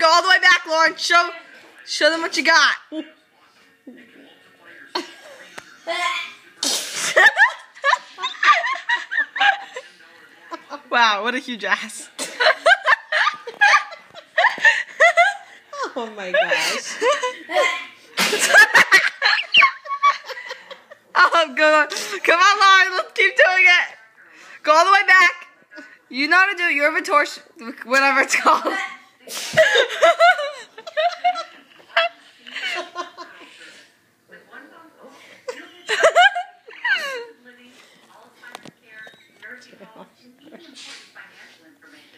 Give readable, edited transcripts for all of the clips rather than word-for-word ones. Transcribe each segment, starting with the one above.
Go all the way back, Lauren. Show them what you got. Wow, what a huge ass. Oh my gosh. Oh, good. Come on, Lauren. Let's keep doing it. Go all the way back. You know how to do it. You're a contortionist, whatever it's called.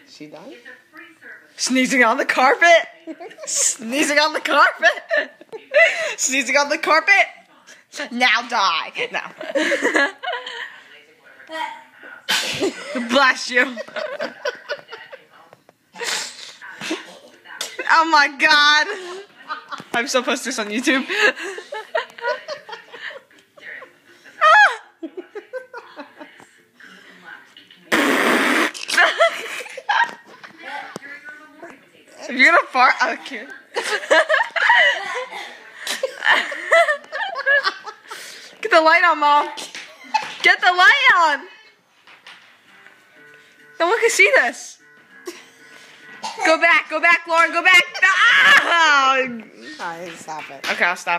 She done? Sneezing on the carpet. Sneezing on the carpet. Sneezing on the carpet. Now die. No. Bless you. Oh my God. I'm so post this on YouTube. If you're gonna fart, okay. Get the light on, Mom. Get the light on. No one can see this. Go back, Lauren, go back. Ah! Alright, stop it. Okay, I'll stop.